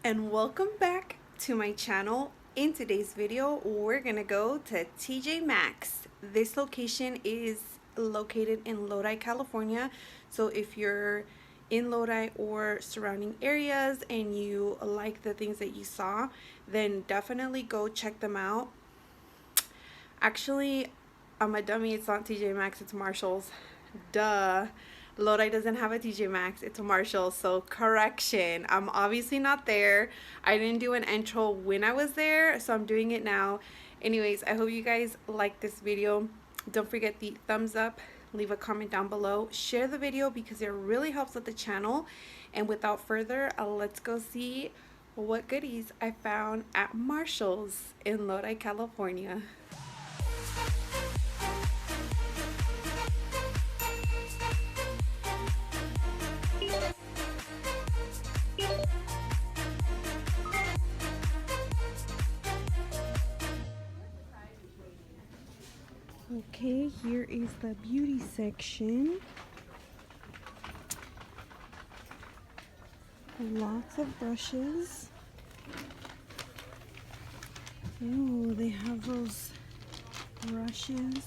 And welcome back to my channel. In today's video, we're gonna go to TJ Maxx. This location is located in Lodi, California. So if you're in Lodi or surrounding areas and you like the things that you saw, then definitely go check them out. Actually, I'm a dummy. It's not TJ Maxx, it's Marshall's. Duh. Lodi doesn't have a TJ Maxx, it's a Marshall. So correction, I'm obviously not there. I didn't do an intro when I was there, so I'm doing it now. Anyways, I hope you guys like this video. Don't forget the thumbs up, leave a comment down below, share the video because it really helps with the channel. And without further, let's go see what goodies I found at Marshall's in Lodi, California. Okay, here is the beauty section. Lots of brushes. Oh, they have those brushes.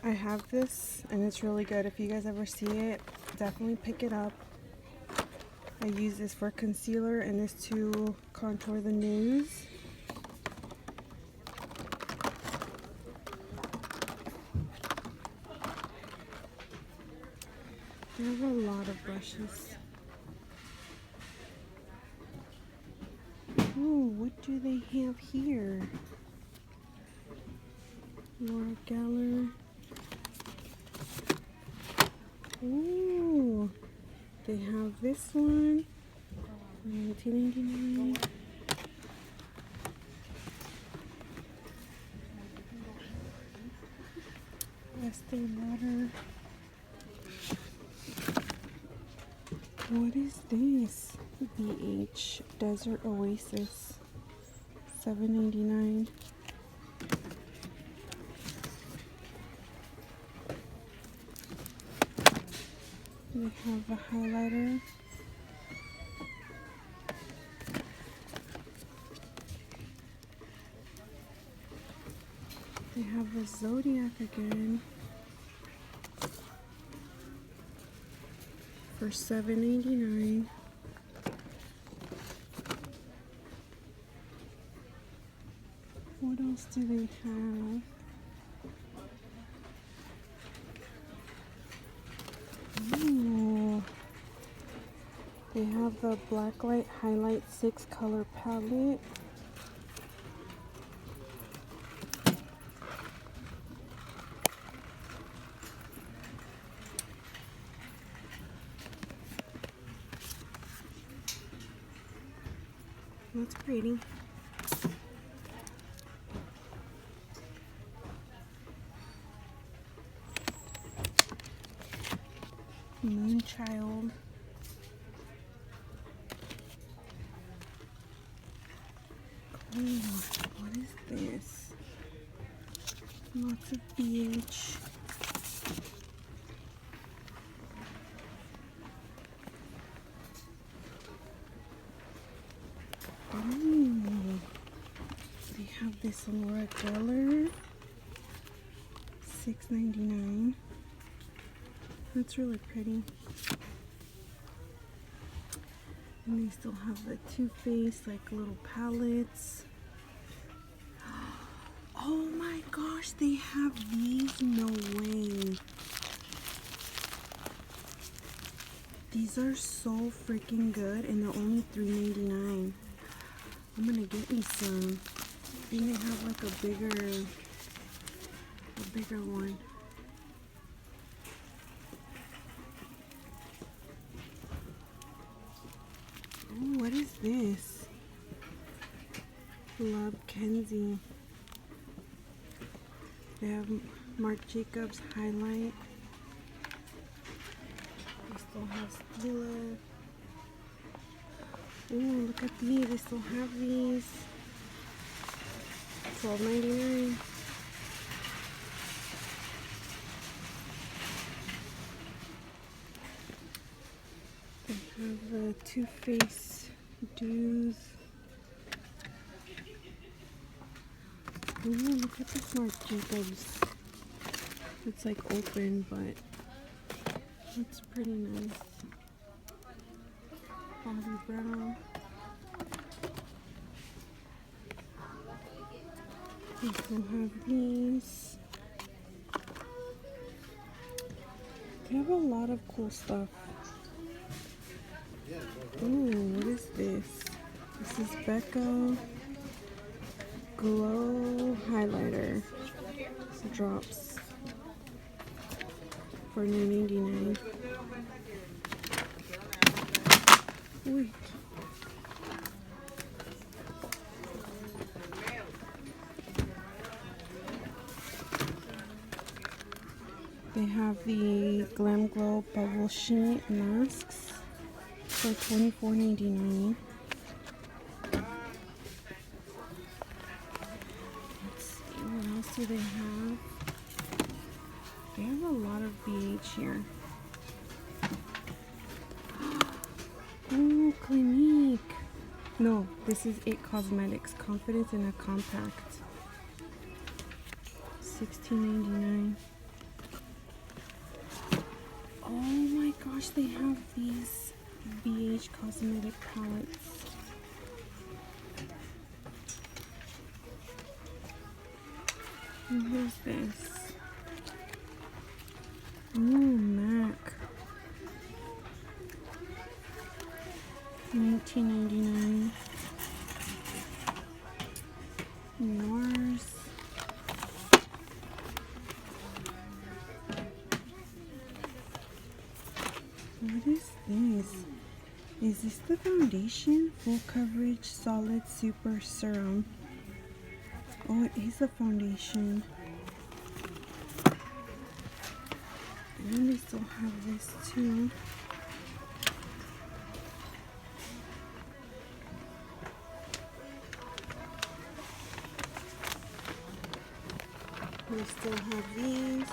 I have this and it's really good. If you guys ever see it, definitely pick it up. I use this for concealer and this to contour the nose. They have a lot of brushes. Oh, what do they have here? Laura Geller. Ooh, they have this one, $19.99. Estee Lauder. What is this? BH Desert Oasis, $7.99. We have a highlighter. They have a Zodiac again for $7.99. What else do they have? Oh, they have the Blacklight Highlight 6 color palette. That's pretty. Moonchild. Oh, what is this? Lots of BH. Oh, they have this Laura Geller, $6.99. That's really pretty. And they still have the Too Faced like little palettes. Oh my gosh, they have these? No way. These are so freaking good and they're only $3.99. I'm gonna get me some. Then they have like a bigger one. Oh, what is this? Love Kenzie. They have Marc Jacobs highlight. They still have Stila. Oh, look at these. They still have these. $12.99. They have the Too Faced Dews. Oh, look at this Marc Jacobs. It's like open, but it's pretty nice. Bobbi Brown. We also have these. They have a lot of cool stuff. Ooh, what is this? This is Becca Glow Highlighter Drops for $9.99. Wait. They have the Glam Glow Bubble Sheet Masks for $24.99. Let's see, what else do they have? They have a lot of BH here. Oh, Clinique. No, this is It Cosmetics. Confidence in a Compact. $16.99. Oh my gosh, they have these BH cosmetic palettes. And who's this? Oh, MAC. $19.99. NARS. What is this? Is this the foundation? Full Coverage Solid Super Serum. Oh, it is a foundation. And then they still have this too. We still have these.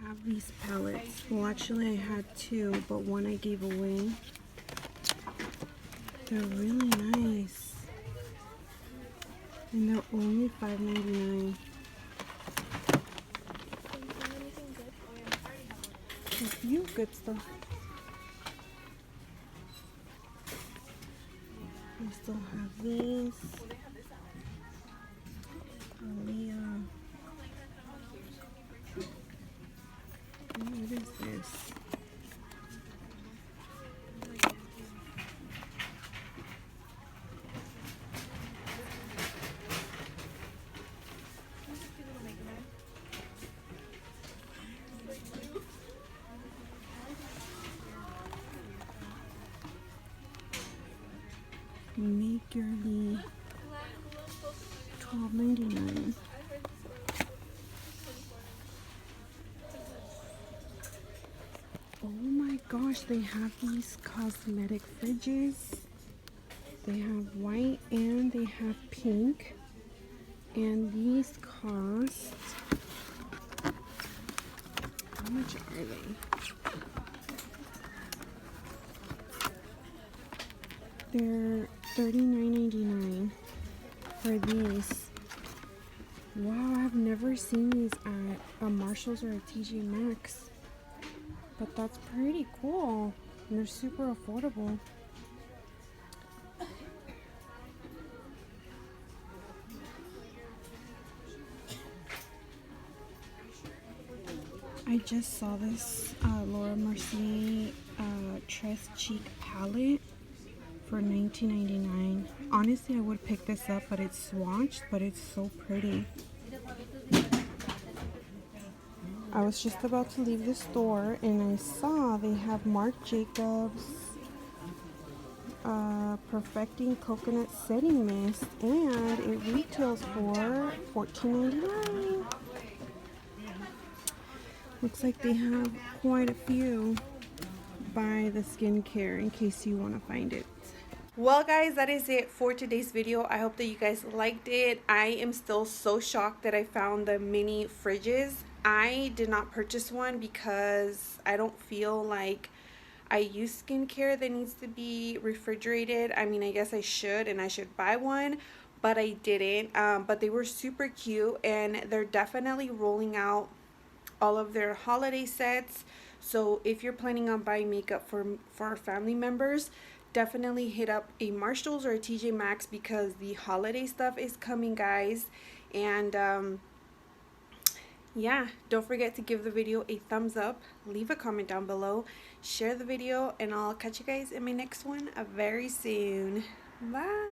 Have these palettes. Well, actually I had two, but one I gave away. They're really nice. And they're only $5.99. A few good stuff. We still have these. Aaliyah. What is this? Make Your Lee. $12.99. Oh my gosh, they have these cosmetic fridges. They have white and they have pink. And these cost, how much are they? They're $39.99 for these. Wow, I've never seen these at a Marshalls or a TJ Maxx. But that's pretty cool. And they're super affordable. I just saw this Laura Mercier Tress Cheek palette for $19.99. Honestly, I would pick this up, but it's swatched, but it's so pretty. I was just about to leave the store and I saw they have Marc Jacobs Perfecting Coconut Setting Mist, and it retails for $14.99. Looks like they have quite a few by the skincare in case you want to find it. Well guys, that is it for today's video. I hope that you guys liked it. I am still so shocked that I found the mini fridges. I did not purchase one because I don't feel like I use skincare that needs to be refrigerated. I mean, I guess I should, and I should buy one, but I didn't. But they were super cute, and they're definitely rolling out all of their holiday sets. So if you're planning on buying makeup for family members, definitely hit up a Marshalls or a TJ Maxx because the holiday stuff is coming, guys. And yeah, don't forget to give the video a thumbs up, leave a comment down below, share the video, and I'll catch you guys in my next one very soon. Bye.